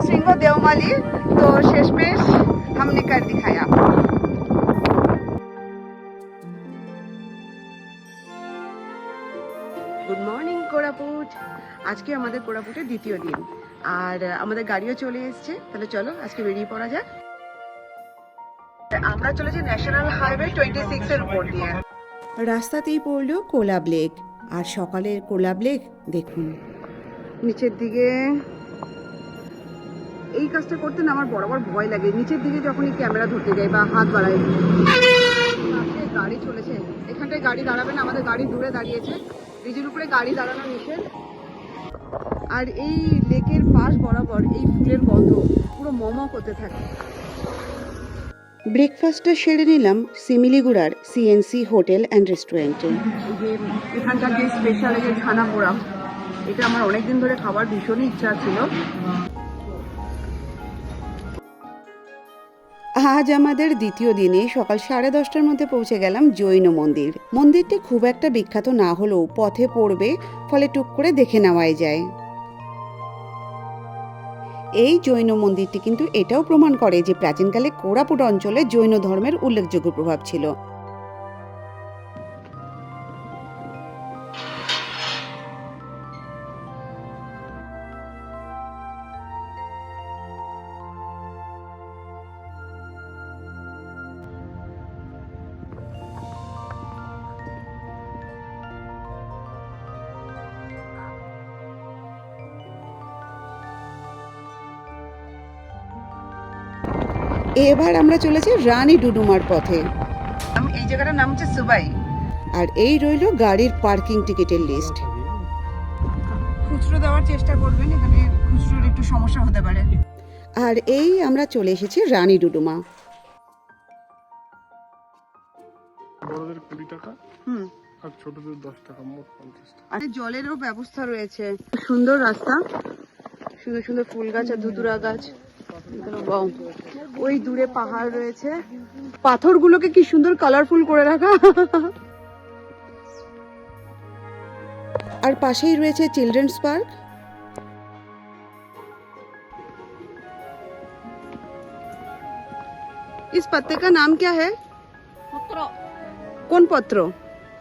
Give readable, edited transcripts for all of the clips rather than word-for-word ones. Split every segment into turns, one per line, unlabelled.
शृंगो देवमाली, तो शेषमेश हमने कर दिखाया। Good morning Koraput. আজকে আমাদের কোরাপুটের দ্বিতীয় দিন, আর আমাদের গাড়িও চলে এসেছে। তাহলে চলো আজকে বেরিয়ে পড়া যাক। আমরা চলেছি ন্যাশনাল হাইওয়ে 26 এর উপর দিয়ে।
রাস্তাতেই পড়লো কোলাব লেক, আর সকালের কোলাব লেক দেখুন।
নিচের দিকে এই কাজটা করতে না আমার বরাবর ভয় লাগে। নিচের দিকে যখনই ক্যামেরা ধরতে যাই বা হাত বাড়াই, গাড়ি চলেছে, এখানটায় গাড়ি দাঁড়াবে না, আমাদের গাড়ি দূরে দাঁড়িয়েছে। ব্রিজের উপরে গাড়ি দাঁড়ানো নিষেধ। আর এই লেকের পাশ বরাবর এই ফুলের গন্ধ পুরো মম করতে থাকে।
ব্রেকফাস্টটা সেরে নিলাম সিমিলিগুড়ার সিএনসি হোটেল অ্যান্ড রেস্টুরেন্টে।
এখানকার যে স্পেশাল এই যে ছানা পোড়া, এটা আমার অনেকদিন ধরে খাবার ভীষণই ইচ্ছা ছিল।
আজ আমাদের দ্বিতীয় দিনে সকাল 10:30টার মধ্যে পৌঁছে গেলাম জৈন মন্দির। মন্দিরটি খুব একটা বিখ্যাত না হলেও পথে পড়বে, ফলে টুক করে দেখে নেওয়াই যায়। এই জৈন মন্দিরটি কিন্তু এটাও প্রমাণ করে যে প্রাচীনকালে কোরাপুট অঞ্চলে জৈন ধর্মের উল্লেখযোগ্য প্রভাব ছিল। এবার আমরা চলেছি রানী ডুডুমার পথে।
এই জায়গাটার নাম হচ্ছে সুবাই।
আর এই রইল গাড়ির পার্কিং টিকিটের লিস্ট।
খুচরো দেওয়ার চেষ্টা করবেন, এখানে খুচরোর একটু সমস্যা হতে পারে।
আর এই আমরা চলে এসেছি রানী ডুডুমা।
বড়দের 20 টাকা আর ছোটদের 10 টাকা, মোট 50 টাকা।
আর জলেরও ব্যবস্থা রয়েছে। সুন্দর রাস্তা, সুন্দর সুন্দর ফুল গাছ আর ধুতুরা গাছ। ওই দূরে পাহাড় রয়েছে, পাথরগুলোকে কি সুন্দর কালারফুল করে রাখা।
আর পাশেই রয়েছে চিলড্রেন্স পার্ক।
इस पत्ते का नाम क्या है?
पत्रो,
कौन पत्रो?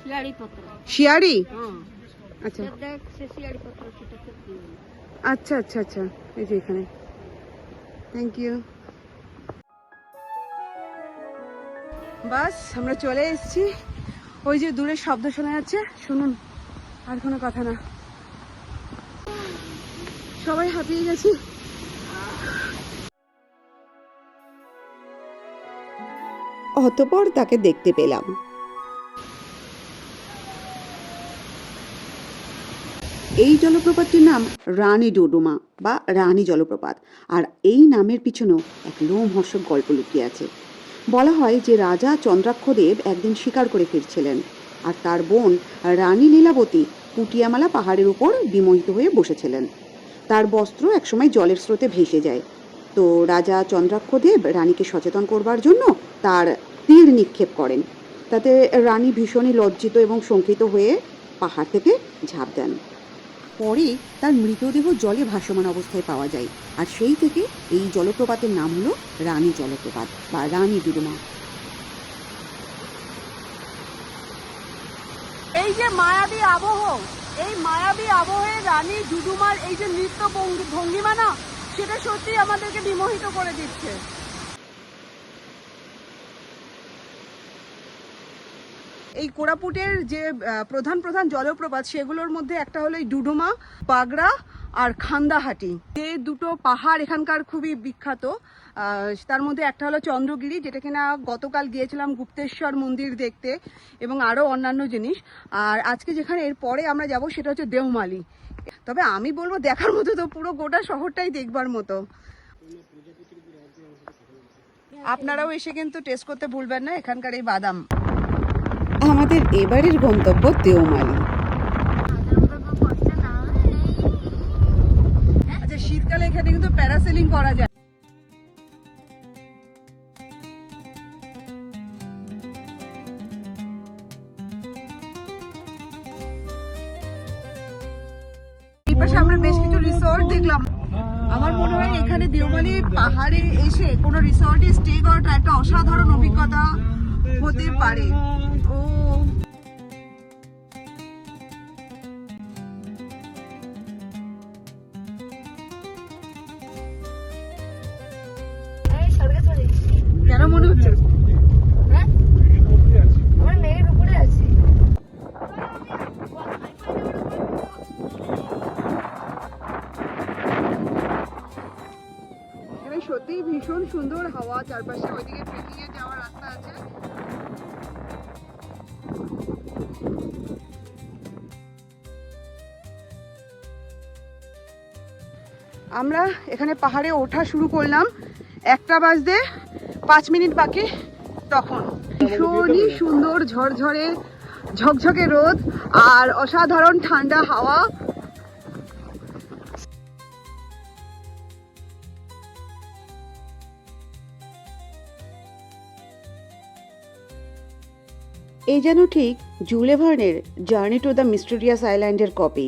शियाड़ी पत्रो।
शियाड़ी।
हाँ,
अच्छा
देख से शियाड़ी पत्रो की टक्कर दी है।
আচ্ছা আচ্ছা আচ্ছা, এই যে এখানে। Thank you. বাস আমরা চলে এসেছি। ওই যে দূরে শব্দ শোনা যাচ্ছে, শুনুন। আর কোনো কথা না, সবাই হাঁপিয়ে গেছি।
অতঃপর তাকে দেখতে পেলাম। এই জলপ্রপাতটির নাম রানী ডুডুমা বা রানী জলপ্রপাত। আর এই নামের পিছনেও এক লোমহর্ষক গল্প লুকিয়ে আছে। বলা হয় যে রাজা চন্দ্রাক্ষদেব একদিন শিকার করে ফিরছিলেন, আর তার বোন রানী লীলাবতী পুটিয়ামালা পাহাড়ের উপর বিমোহিত হয়ে বসেছিলেন। তার বস্ত্র একসময় জলের স্রোতে ভেসে যায়। তো রাজা চন্দ্রাক্ষদেব রানীকে সচেতন করবার জন্য তার তীর নিক্ষেপ করেন। তাতে রানী ভীষণই লজ্জিত এবং শঙ্কিত হয়ে পাহাড় থেকে ঝাঁপ দেন। পরে তার মৃতদেহ জলে ভাসমান অবস্থায় পাওয়া যায়, আর সেই থেকে এই জলপ্রপাতের নাম হলো রানী জলপ্রপাত বা রানী ডুডুমা।
এই যে মায়াবী আবহ, এই মায়াবী আবহে রানী ডুডুমার এই যে নৃত্য ভঙ্গিমা না, সেটা সত্যি আমাদেরকে বিমোহিত করে দিচ্ছে। এই কোরাপুটের যে প্রধান প্রধান জলপ্রপাত, সেগুলোর মধ্যে একটা হলো এই ডুডুমা, বাগড়া আর খান্দাহাটি। যে দুটো পাহাড় এখানকার খুবই বিখ্যাত, তার মধ্যে একটা হলো চন্দ্রগিরি, যেটা কিনা গতকাল গিয়েছিলাম গুপ্তেশ্বর মন্দির দেখতে, এবং আরও অন্যান্য জিনিস। আর আজকে যেখানে এর পরে আমরা যাব সেটা হচ্ছে দেওমালি। তবে আমি বলবো দেখার মতো তো পুরো গোটা শহরটাই দেখবার মতো। আপনারাও এসে কিন্তু টেস্ট করতে ভুলবেন না এখানকার এই বাদাম।
আমাদের এবারের গন্তব্য দেওমালি।
আচ্ছা, শীতকালে এখানে কিন্তু প্যারাসেলিং করা যায়। এই পাশে আমরা বেশ কিছু রিসোর্ট দেখলাম। আমার মনে হয় এখানে দেওমালি পাহাড়ে এসে কোনো রিসর্টে স্টে করাটা একটা অসাধারণ অভিজ্ঞতা হতে পারে। ও কেন মনে হচ্ছে?
আমার মেয়ের উপরে আছি।
এখানে সত্যি ভীষণ সুন্দর হাওয়া, চারপাশে ওইদিকে ট্রেকিং এ যাওয়ার রাস্তা আছে। আমরা এখানে পাহাড়ে ওঠা শুরু করলাম 1টা বাজতে 5 মিনিট বাকি, তখন ভীষণই সুন্দর ঝরঝরে ঝকঝকে রোদ আর অসাধারণ ঠান্ডা হাওয়া।
এই যেন ঠিক জুলে ভার্নের জার্নি টু দ্য মিস্টেরিয়াস আইল্যান্ডের কপি।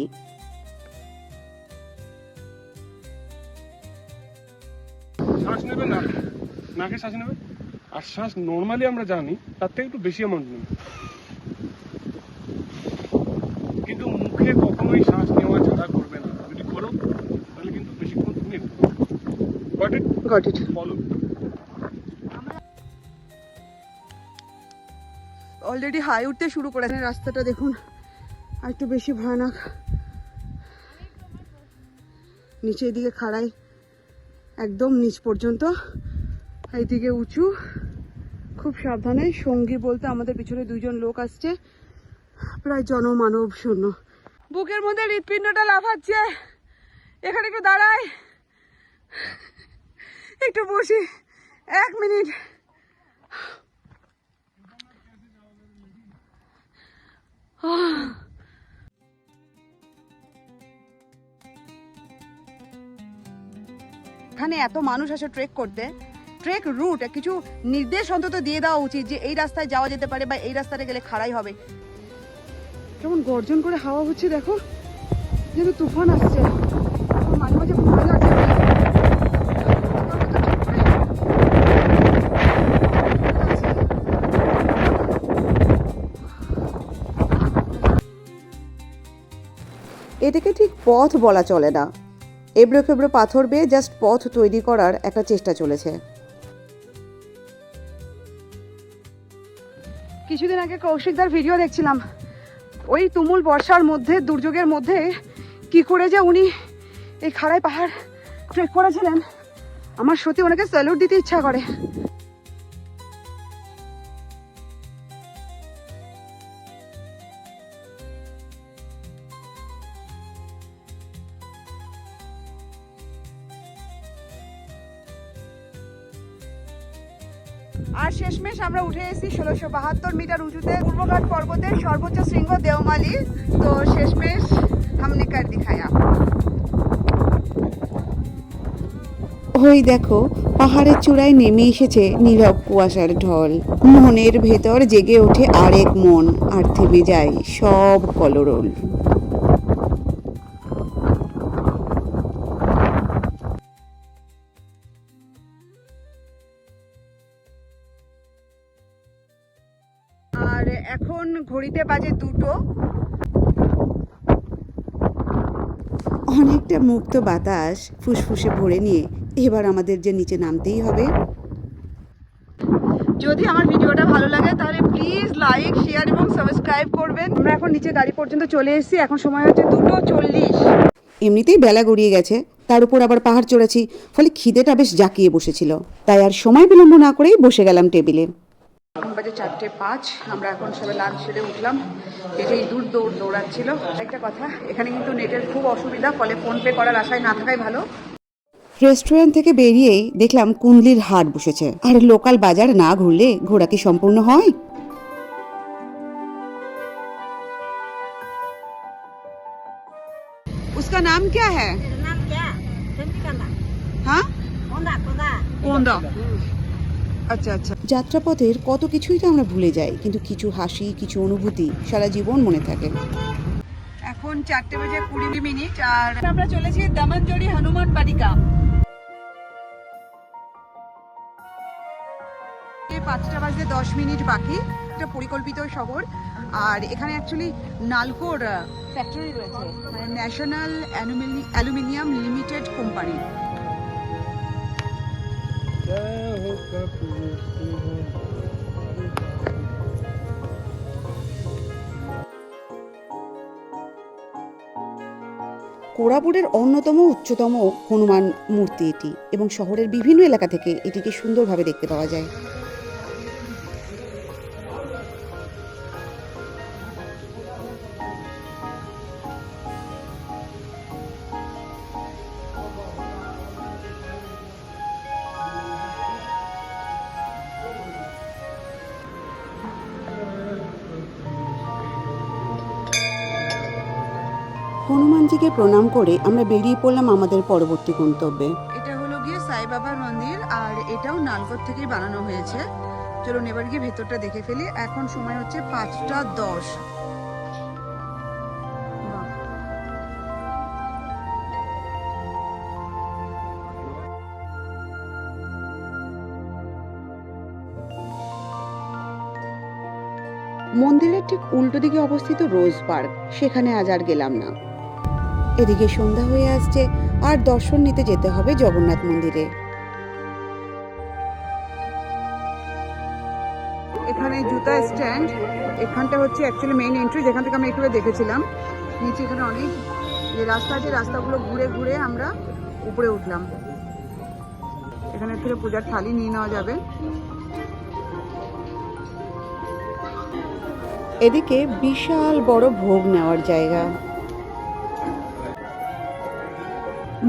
শ্বাস নেবে নাকে শ্বাস নেবে, আর শ্বাস নর্মালি আমরা জানি তার থেকে একটু বেশি অ্যামাউন্ট নেবে, কিন্তু মুখে কখনোই শ্বাস নেওয়া ছাড়া করবে না। যদি করো তাহলে কিন্তু বেশিক্ষণ তুমি
গট ইট।
ফলো।
অলরেডি হাই উঠতে শুরু করেছে, রাস্তাটা দেখুন আর একটু বেশি ভয়ানক। নিচের দিকে খাড়াই একদম নিচ পর্যন্ত, এইদিকে উঁচু। খুব সাবধানে, সঙ্গী বলতে আমাদের পিছনে 2 জন লোক আসছে, প্রায় জনমানব শূন্য। বুকের মধ্যে হৃৎপিণ্ডটা লাফাচ্ছে। এখানে একটু দাঁড়াই, একটু বসি 1 মিনিট। এখানে এত মানুষ আসে ট্রেক করতে, ট্রেক রুট কিছু নির্দেশ অন্তত দিয়ে দেওয়া উচিত যে এই রাস্তায় যাওয়া যেতে পারে বা এই রাস্তাতে গেলে খাড়াই হবে। কেমন গর্জন করে হাওয়া হচ্ছে দেখো, যেন তুফান আসছে। মাঝে মাঝে ভয় লাগছে।
এটাকে ঠিক পথ বলা চলে না, এবড়ো খেবড়ো পাথর বেয়ে জাস্ট পথ তৈরি করার একটা চেষ্টা চলেছে।
কিছুদিন আগে কৌশিকদার ভিডিও দেখছিলাম, ওই তুমুল বর্ষার মধ্যে, দুর্যোগের মধ্যে কি করে যে উনি এই খাড়াই পাহাড় ট্রেক করেছিলেন, আমার সত্যি ওনাকে স্যালুট দিতে ইচ্ছা করে। আর শেষমেশ আমরা উঠে এসেছি 1672 মিটার উঁচুতে পূর্বঘাট পর্বতের সর্বোচ্চ শৃঙ্গ দেওমালি। তো শেষমেশ हमने कर दिखाया।
ওই দেখো পাহাড়ের চূড়ায় নেমে এসেছে নীরব কুয়াশার ঢল। মনের ভেতর জেগে ওঠে আরেক মন, আর থেমে যায় সব কলরল।
আর এখন ঘড়িতে বাজে 2টো।
অনেকটা মুক্ত বাতাস ফুসফুসে ভরে নিয়ে এবার আমাদের যে নিচে নামতেই হবে।
যদি আমার ভিডিওটা ভালো লাগে তাহলে প্লিজ লাইক, শেয়ার এবং সাবস্ক্রাইব করবেন। আমরা এখন নিচে গাড়ি পর্যন্ত চলে এসেছি, এখন সময় হচ্ছে 2:40।
এমনিতেই বেলা গড়িয়ে গেছে, তার উপর আবার পাহাড় চড়েছি, ফলে খিদেটা বেশ জাঁকিয়ে বসেছিল। তাই আর সময় বিলম্ব না করেই বসে গেলাম টেবিলে।
এখন বাজে 4:05। আমরা এখন সবাই লাঞ্চ সেরে উঠলাম। এটা ইঁদুর দৌড়াচ্ছিল। একটা কথা, এখানে কিন্তু নেটের খুব অসুবিধা, ফলে ফোনপে করার আশায় না থাকাই ভালো।
রেস্টুরেন্ট থেকে বেরিয়েই দেখলাম কুন্দলির হাট বসেছে, আর লোকাল বাজার না ঘুরলে ঘোরা কি সম্পূর্ণ হয়?
उसका नाम क्या है?
নাম क्या? চন্দ্রিকান্দা।
हाँ,
কোন্দা কোন্দা।
कोंदा। আচ্ছা আচ্ছা।
যাত্রাপথের কত কিছুই তো আমরা ভুলে যাই, কিন্তু কিছু হাসি, কিছু অনুভূতি সারা জীবন মনে থাকে।
এখন 4:20 আর আমরা চলেছি দামনজোড়ি হনুমান বাটিকা। 5:10 বাকি। একটা পরিকল্পিত শহর, আর এখানে অ্যাকচুয়ালি নালকোর ফ্যাক্টরি রয়েছে, মানে ন্যাশনাল অ্যালুমিনিয়াম লিমিটেড কোম্পানি।
কোরাপুটের অন্যতম উচ্চতম হনুমান মূর্তি এটি, এবং শহরের বিভিন্ন এলাকা থেকে এটিকে সুন্দরভাবে দেখতে পাওয়া যায়। হনুমানজিকে প্রণাম করে আমরা বেরিয়ে পড়লাম আমাদের পরবর্তী গন্তব্যে।
এটা হলো গিয়ে সাই বাবার মন্দির, আর এটাও নালকোর থেকেই বানানো হয়েছে। চলুন এবার গিয়ে ভেতরটা দেখে ফেলি। এখন সময় হচ্ছে 5:10।
মন্দিরের ঠিক উল্টো দিকে অবস্থিত রোজ পার্ক, সেখানে আজ আর গেলাম না। এদিকে সন্ধ্যা হয়ে আসছে, আর দর্শন নিতে যেতে হবে জগন্নাথ মন্দিরে।
এখানে জুতা স্ট্যান্ড, এখানটা হচ্ছে অ্যাকচুয়ালি মেইন এন্ট্রি, যেখান থেকে আমরা একটু দেখেছিলাম। নিচে এখানে অনেক যে রাস্তা আছে, রাস্তাগুলো ঘুরে ঘুরে আমরা উপরে উঠলাম। এখানে থেকে পূজার থালি নিয়ে নেওয়া যাবে।
এদিকে বিশাল বড় ভোগ নেওয়ার জায়গা।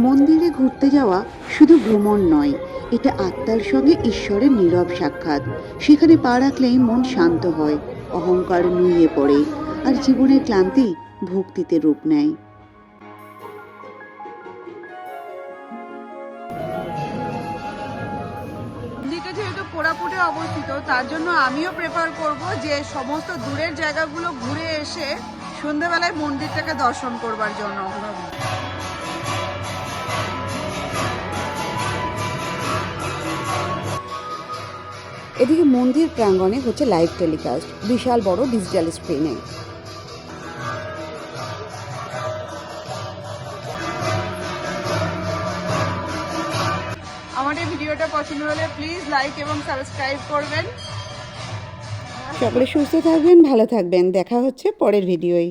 মন্দিরে ঘুরতে যাওয়া শুধু ভ্রমণ নয়, এটা আত্মার সঙ্গে ঈশ্বরের নীরব সাক্ষাৎ। সেখানে পা রাখলেই মন শান্ত হয়, অহংকার নুয়ে পড়ে, আর জীবনের ক্লান্তি ভক্তিতে রূপ নেয়।
মন্দিরটা যেহেতু কোরাপুটে অবস্থিত, তার জন্য আমিও প্রেফার করব যে সমস্ত দূরের জায়গাগুলো ঘুরে এসে সন্ধ্যাবেলায় মন্দিরটাকে দর্শন করবার জন্য।
এদিকে মন্দির প্রাঙ্গণে হচ্ছে লাইভ টেলিকাস্ট, বিশাল বড় ডিজিটাল স্ক্রিনে।
আমার এই ভিডিওটা পছন্দ হলে প্লিজ লাইক এবং সাবস্ক্রাইব করবেন।
সকলে সুস্থ থাকবেন, ভালো থাকবেন। দেখা হচ্ছে পরের ভিডিওয়।